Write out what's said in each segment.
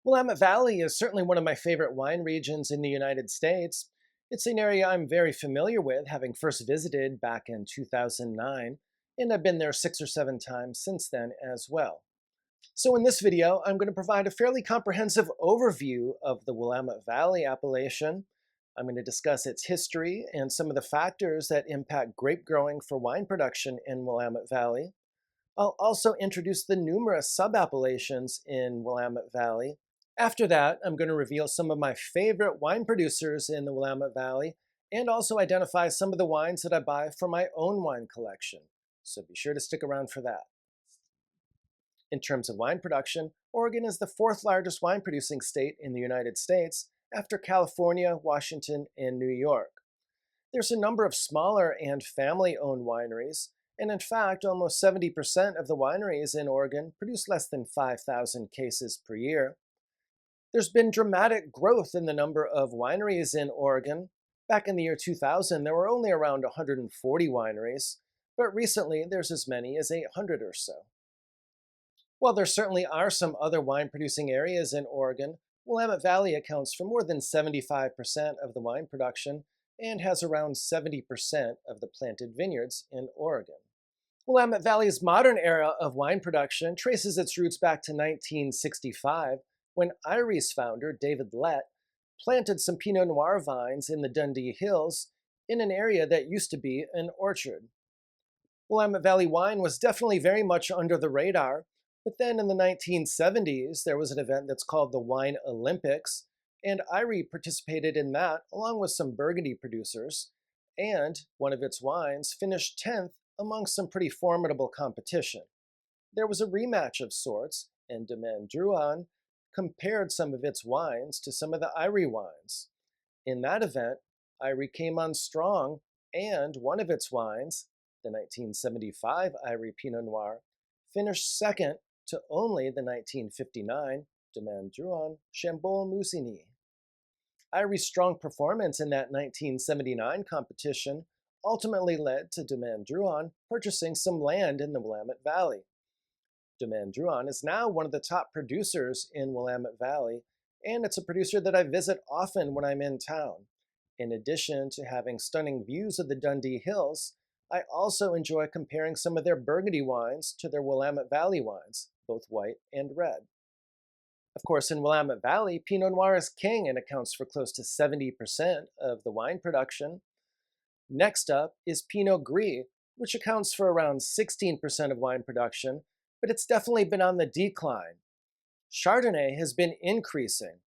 Willamette Valley is certainly one of my favorite wine regions in the United States. It's an area I'm very familiar with, having first visited back in 2009, and I've been there 6 or 7 times since then as well. So in this video, I'm going to provide a fairly comprehensive overview of the Willamette Valley appellation. I'm going to discuss its history and some of the factors that impact grape growing for wine production in Willamette Valley. I'll also introduce the numerous sub-appellations in Willamette Valley. After that, I'm going to reveal some of my favorite wine producers in the Willamette Valley and also identify some of the wines that I buy for my own wine collection. So be sure to stick around for that. In terms of wine production, Oregon is the fourth largest wine producing state in the United States after California, Washington, and New York. There's a number of smaller and family-owned wineries, and in fact, almost 70% of the wineries in Oregon produce less than 5,000 cases per year. There's been dramatic growth in the number of wineries in Oregon. Back in the year 2000, there were only around 140 wineries, but recently there's as many as 800 or so. While there certainly are some other wine-producing areas in Oregon, Willamette Valley accounts for more than 75% of the wine production and has around 70% of the planted vineyards in Oregon. Willamette Valley's modern era of wine production traces its roots back to 1965, when Irie's founder, David Lett, planted some Pinot Noir vines in the Dundee Hills in an area that used to be an orchard. Willamette Valley wine was definitely very much under the radar, but then in the 1970s, there was an event that's called the Wine Olympics, and Irie participated in that along with some Burgundy producers, and one of its wines finished 10th among some pretty formidable competition. There was a rematch of sorts, and Domaine Drouhin compared some of its wines to some of the Irie wines. In that event, Irie came on strong, and one of its wines, the 1975 Irie Pinot Noir, finished second to only the 1959 Domaine Drouhin Chambolle Musigny. Irie's strong performance in that 1979 competition ultimately led to Domaine Drouhin purchasing some land in the Willamette Valley. Domaine Drouhin is now one of the top producers in Willamette Valley, and it's a producer that I visit often when I'm in town. In addition to having stunning views of the Dundee Hills, I also enjoy comparing some of their Burgundy wines to their Willamette Valley wines, both white and red. Of course, in Willamette Valley, Pinot Noir is king and accounts for close to 70% of the wine production. Next up is Pinot Gris, which accounts for around 16% of wine production, but it's definitely been on the decline. Chardonnay has been increasing.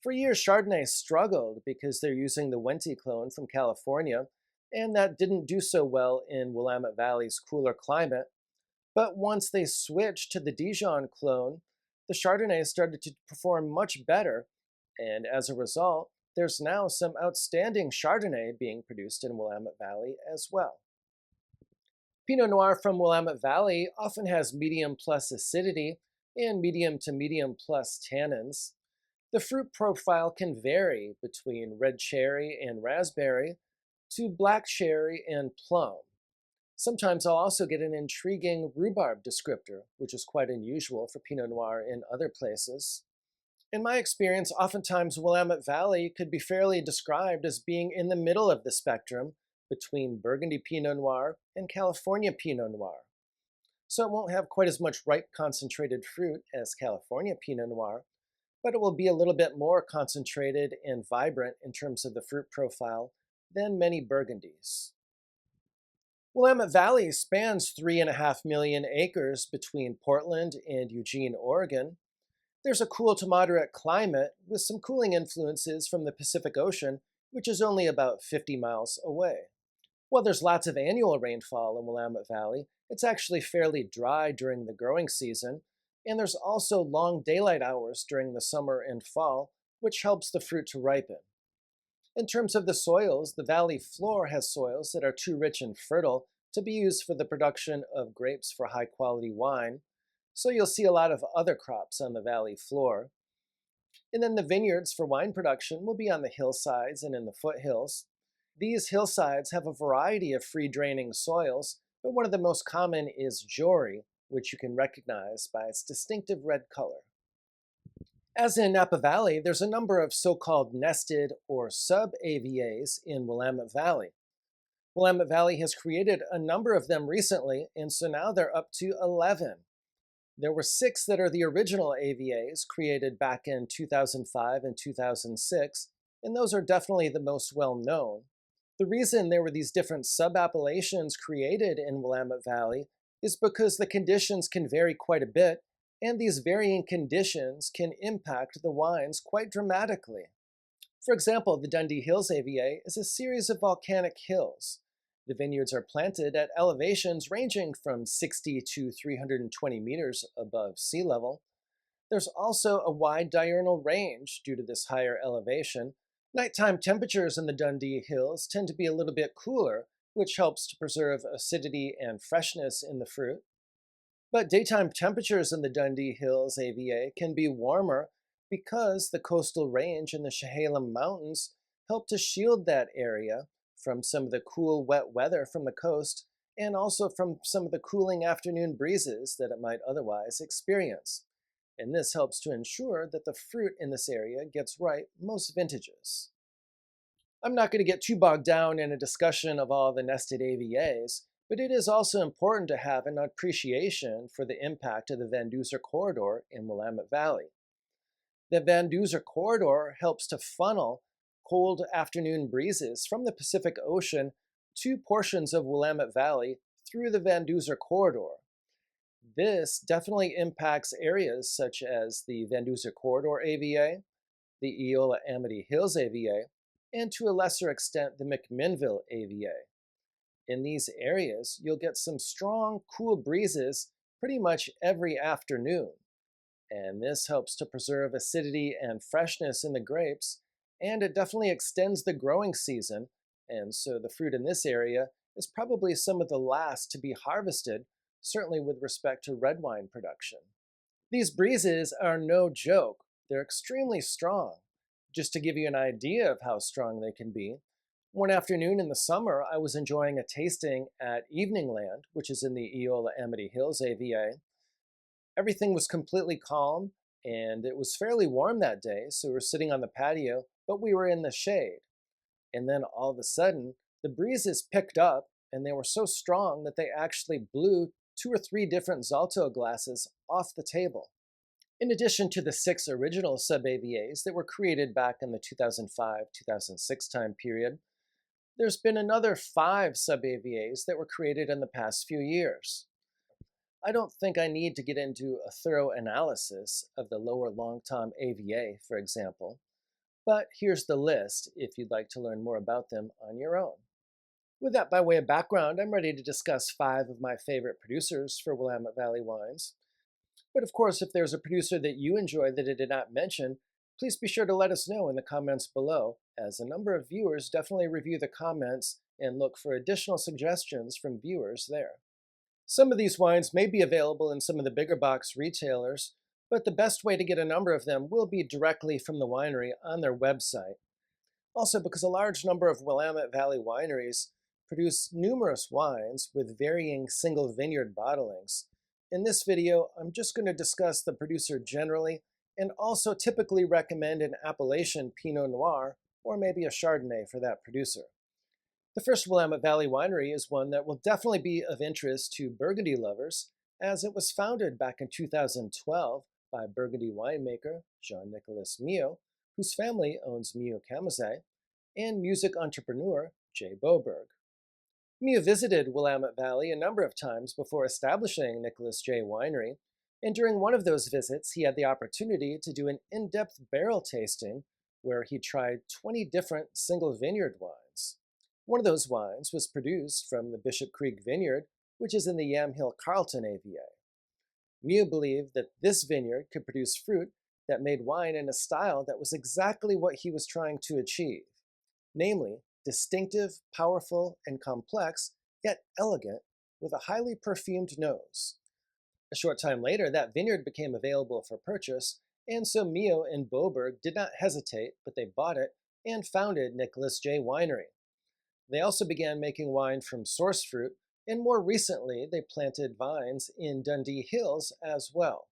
For years, Chardonnay struggled because they're using the Wente clone from California, and that didn't do so well in Willamette Valley's cooler climate. But once they switched to the Dijon clone, the Chardonnay started to perform much better, and as a result, there's now some outstanding Chardonnay being produced in Willamette Valley as well. Pinot Noir from Willamette Valley often has medium plus acidity and medium to medium plus tannins. The fruit profile can vary between red cherry and raspberry to black cherry and plum. Sometimes I'll also get an intriguing rhubarb descriptor, which is quite unusual for Pinot Noir in other places. In my experience, oftentimes Willamette Valley could be fairly described as being in the middle of the spectrum between Burgundy Pinot Noir and California Pinot Noir. So it won't have quite as much ripe concentrated fruit as California Pinot Noir, but it will be a little bit more concentrated and vibrant in terms of the fruit profile than many Burgundies. Willamette Valley spans 3.5 million acres between Portland and Eugene, Oregon. There's a cool to moderate climate with some cooling influences from the Pacific Ocean, which is only about 50 miles away. While there's lots of annual rainfall in Willamette Valley, it's actually fairly dry during the growing season, and there's also long daylight hours during the summer and fall, which helps the fruit to ripen. In terms of the soils, the valley floor has soils that are too rich and fertile to be used for the production of grapes for high-quality wine, so you'll see a lot of other crops on the valley floor. And then the vineyards for wine production will be on the hillsides and in the foothills. These hillsides have a variety of free-draining soils, but one of the most common is Jory, which you can recognize by its distinctive red color. As in Napa Valley, there's a number of so-called nested or sub-AVAs in Willamette Valley. Willamette Valley has created a number of them recently, and so now they're up to 11. There were 6 that are the original AVAs created back in 2005 and 2006, and those are definitely the most well known. The reason there were these different sub-appellations created in Willamette Valley is because the conditions can vary quite a bit, and these varying conditions can impact the wines quite dramatically. For example, the Dundee Hills AVA is a series of volcanic hills. The vineyards are planted at elevations ranging from 60 to 320 meters above sea level. There's also a wide diurnal range due to this higher elevation. Nighttime temperatures in the Dundee Hills tend to be a little bit cooler, which helps to preserve acidity and freshness in the fruit. But daytime temperatures in the Dundee Hills AVA can be warmer because the coastal range and the Chehalem Mountains help to shield that area from some of the cool, wet weather from the coast and also from some of the cooling afternoon breezes that it might otherwise experience. And this helps to ensure that the fruit in this area gets ripe most vintages. I'm not going to get too bogged down in a discussion of all the nested AVAs, but it is also important to have an appreciation for the impact of the Van Duzer corridor in Willamette Valley. The Van Duzer corridor helps to funnel cold afternoon breezes from the Pacific Ocean to portions of Willamette Valley through the Van Duzer corridor. This definitely impacts areas such as the Van Duzer corridor AVA, the Eola Amity Hills AVA, and to a lesser extent the McMinnville AVA. In these areas, you'll get some strong, cool breezes pretty much every afternoon. And this helps to preserve acidity and freshness in the grapes, and it definitely extends the growing season, and so the fruit in this area is probably some of the last to be harvested, certainly with respect to red wine production. These breezes are no joke. They're extremely strong. Just to give you an idea of how strong they can be, one afternoon in the summer, I was enjoying a tasting at Eveningland, which is in the Eola Amity Hills AVA. Everything was completely calm, and it was fairly warm that day, so we were sitting on the patio, but we were in the shade. And then all of a sudden, the breezes picked up, and they were so strong that they actually blew 2 or 3 different Zalto glasses off the table. In addition to the 6 original sub-AVAs that were created back in the 2005-2006 time period, there's been another 5 sub-AVAs that were created in the past few years. I don't think I need to get into a thorough analysis of the lower long-tom AVA, for example, but here's the list if you'd like to learn more about them on your own. With that by way of background, I'm ready to discuss 5 of my favorite producers for Willamette Valley wines. But of course, if there's a producer that you enjoy that I did not mention, please be sure to let us know in the comments below, as a number of viewers definitely review the comments and look for additional suggestions from viewers there. Some of these wines may be available in some of the bigger box retailers, but the best way to get a number of them will be directly from the winery on their website. Also, because a large number of Willamette Valley wineries produce numerous wines with varying single vineyard bottlings. In this video, I'm just going to discuss the producer generally and also typically recommend an appellation Pinot Noir or maybe a Chardonnay for that producer. The first Willamette Valley winery is one that will definitely be of interest to Burgundy lovers, as it was founded back in 2012 by Burgundy winemaker Jean-Nicolas Mio, whose family owns Mio Camazet, and music entrepreneur Jay Boberg. Mio visited Willamette Valley a number of times before establishing Nicolas Jay Winery, and during one of those visits, he had the opportunity to do an in-depth barrel tasting where he tried 20 different single vineyard wines. One of those wines was produced from the Bishop Creek Vineyard, which is in the Yamhill Carlton AVA. Mio believed that this vineyard could produce fruit that made wine in a style that was exactly what he was trying to achieve, namely, distinctive, powerful, and complex, yet elegant, with a highly perfumed nose. A short time later, that vineyard became available for purchase, and so Mio and Boberg did not hesitate, but they bought it and founded Nicolas Jay Winery. They also began making wine from source fruit, and more recently, they planted vines in Dundee Hills as well.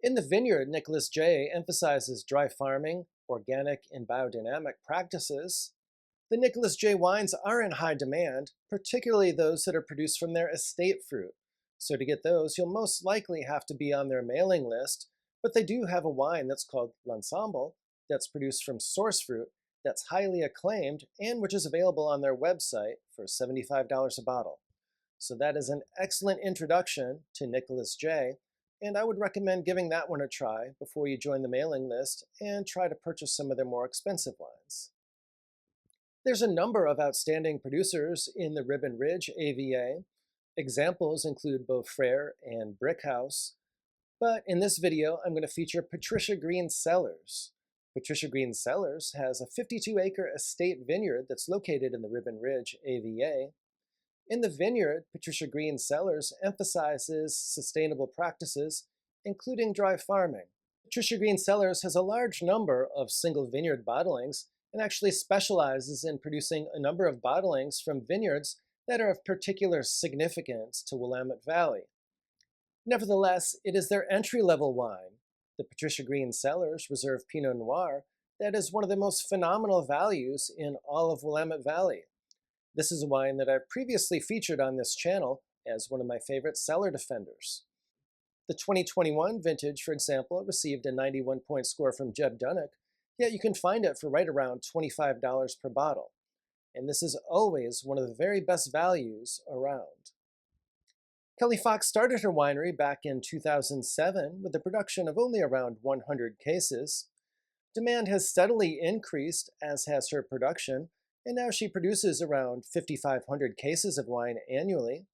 In the vineyard, Nicolas Jay emphasizes dry farming, organic, and biodynamic practices. The Nicolas J wines are in high demand, particularly those that are produced from their estate fruit. So to get those, you'll most likely have to be on their mailing list, but they do have a wine that's called L'Ensemble that's produced from source fruit that's highly acclaimed and which is available on their website for $75 a bottle. So that is an excellent introduction to Nicolas J, and I would recommend giving that one a try before you join the mailing list and try to purchase some of their more expensive wines. There's a number of outstanding producers in the Ribbon Ridge AVA. Examples include Beaufrere and Brickhouse, but in this video I'm going to feature Patricia Green Cellars. Patricia Green Cellars has a 52-acre estate vineyard that's located in the Ribbon Ridge AVA. In the vineyard, Patricia Green Cellars emphasizes sustainable practices, including dry farming. Patricia Green Cellars has a large number of single vineyard bottlings and actually specializes in producing a number of bottlings from vineyards that are of particular significance to Willamette Valley. Nevertheless, it is their entry-level wine, the Patricia Green Cellars Reserve Pinot Noir, that is one of the most phenomenal values in all of Willamette Valley. This is a wine that I've previously featured on this channel as one of my favorite cellar defenders. The 2021 vintage, for example, received a 91-point score from Jeb Dunnock, yet you can find it for right around $25 per bottle. And this is always one of the very best values around. Kelley Fox started her winery back in 2007 with a production of only around 100 cases. Demand has steadily increased, as has her production, and now she produces around 5,500 cases of wine annually.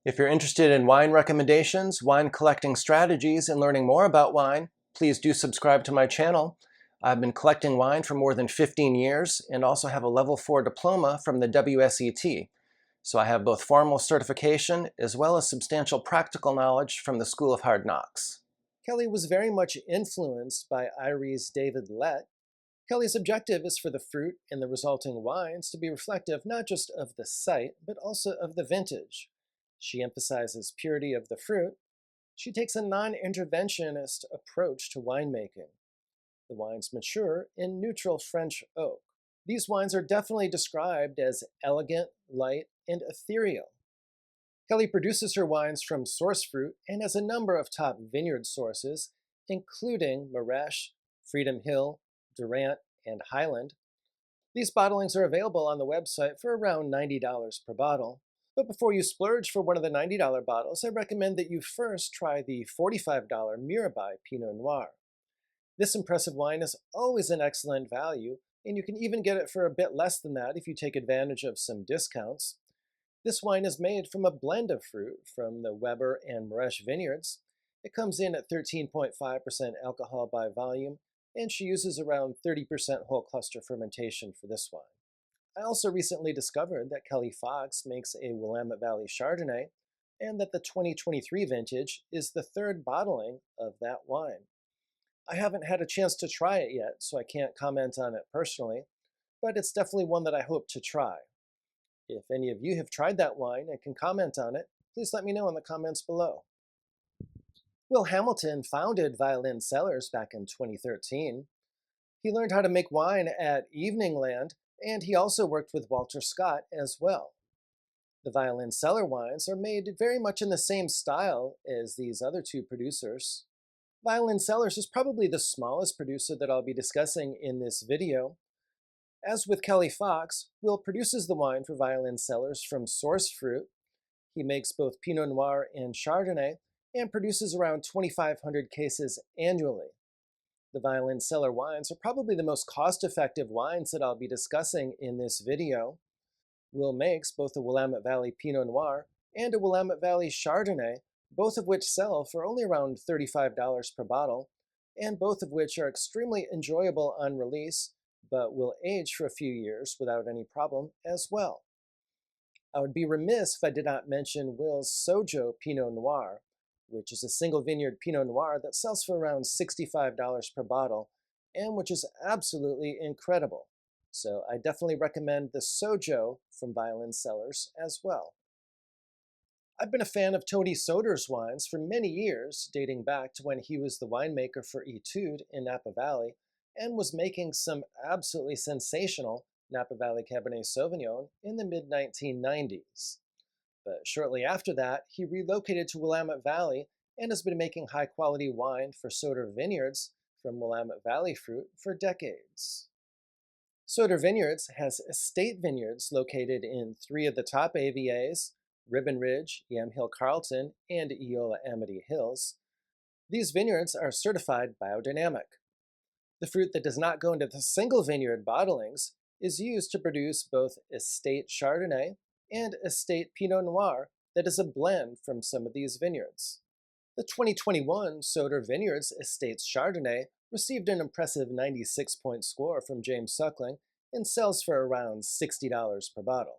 If you're interested in wine recommendations, wine collecting strategies, and learning more about wine, please do subscribe to my channel. I've been collecting wine for more than 15 years and also have a level 4 diploma from the WSET. So I have both formal certification as well as substantial practical knowledge from the School of Hard Knocks. Kelley was very much influenced by Irie's David Lett. Kelley's objective is for the fruit and the resulting wines to be reflective not just of the site, but also of the vintage. She emphasizes purity of the fruit. She takes a non-interventionist approach to winemaking. The wines mature in neutral French oak. These wines are definitely described as elegant, light, and ethereal. Kelley produces her wines from source fruit and has a number of top vineyard sources, including Maresh, Freedom Hill, Durant, and Highland. These bottlings are available on the website for around $90 per bottle. But before you splurge for one of the $90 bottles, I recommend that you first try the $45 Mirabai Pinot Noir. This impressive wine is always an excellent value, and you can even get it for a bit less than that if you take advantage of some discounts. This wine is made from a blend of fruit from the Weber and Maresh vineyards. It comes in at 13.5% alcohol by volume, and she uses around 30% whole cluster fermentation for this wine. I also recently discovered that Kelley Fox makes a Willamette Valley Chardonnay, and that the 2023 vintage is the third bottling of that wine. I haven't had a chance to try it yet, so I can't comment on it personally, but it's definitely one that I hope to try. If any of you have tried that wine and can comment on it, please let me know in the comments below. Will Hamilton founded Violin Cellars back in 2013. He learned how to make wine at Eveningland, and he also worked with Walter Scott as well. The Violin Cellar wines are made very much in the same style as these other two producers. Violin Cellars is probably the smallest producer that I'll be discussing in this video. As with Kelley Fox, Will produces the wine for Violin Cellars from source fruit. He makes both Pinot Noir and Chardonnay and produces around 2,500 cases annually. The Violin Cellar wines are probably the most cost-effective wines that I'll be discussing in this video. Will makes both a Willamette Valley Pinot Noir and a Willamette Valley Chardonnay, both of which sell for only around $35 per bottle, and both of which are extremely enjoyable on release, but will age for a few years without any problem as well. I would be remiss if I did not mention Will's Sojo Pinot Noir, which is a single vineyard Pinot Noir that sells for around $65 per bottle, and which is absolutely incredible. So I definitely recommend the Sojo from Violin Cellars as well. I've been a fan of Tony Soder's wines for many years, dating back to when he was the winemaker for Etude in Napa Valley and was making some absolutely sensational Napa Valley Cabernet Sauvignon in the mid 1990s. But shortly after that, he relocated to Willamette Valley and has been making high quality wine for Soter Vineyards from Willamette Valley fruit for decades. Soder Vineyards has estate vineyards located in three of the top AVAs, Ribbon Ridge, Yamhill Carlton, and Eola Amity Hills. These vineyards are certified biodynamic. The fruit that does not go into the single vineyard bottlings is used to produce both estate Chardonnay and estate Pinot Noir that is a blend from some of these vineyards. The 2021 Soter Vineyards Estates Chardonnay received an impressive 96-point score from James Suckling and sells for around $60 per bottle.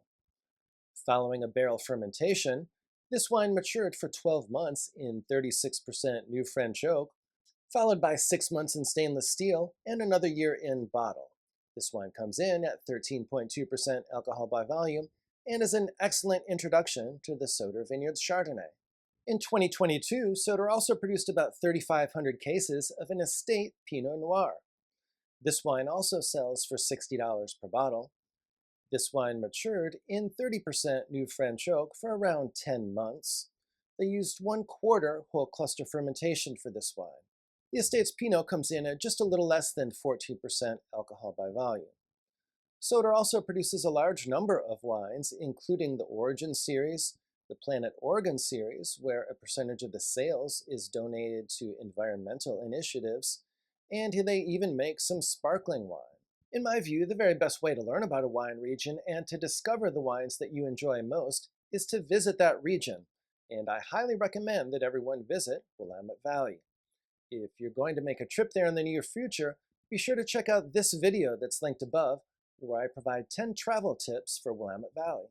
Following a barrel fermentation, this wine matured for 12 months in 36% new French oak, followed by 6 months in stainless steel and another year in bottle. This wine comes in at 13.2% alcohol by volume and is an excellent introduction to the Soter Vineyards Chardonnay. In 2022, Soter also produced about 3,500 cases of an estate Pinot Noir. This wine also sells for $60 per bottle. This wine matured in 30% new French oak for around 10 months. They used 1/4 whole cluster fermentation for this wine. The estate's Pinot comes in at just a little less than 14% alcohol by volume. Soter also produces a large number of wines, including the Origin series, the Planet Oregon series, where a percentage of the sales is donated to environmental initiatives, and they even make some sparkling wine. In my view, the very best way to learn about a wine region and to discover the wines that you enjoy most is to visit that region, and I highly recommend that everyone visit Willamette Valley. If you're going to make a trip there in the near future, be sure to check out this video that's linked above, where I provide 10 travel tips for Willamette Valley.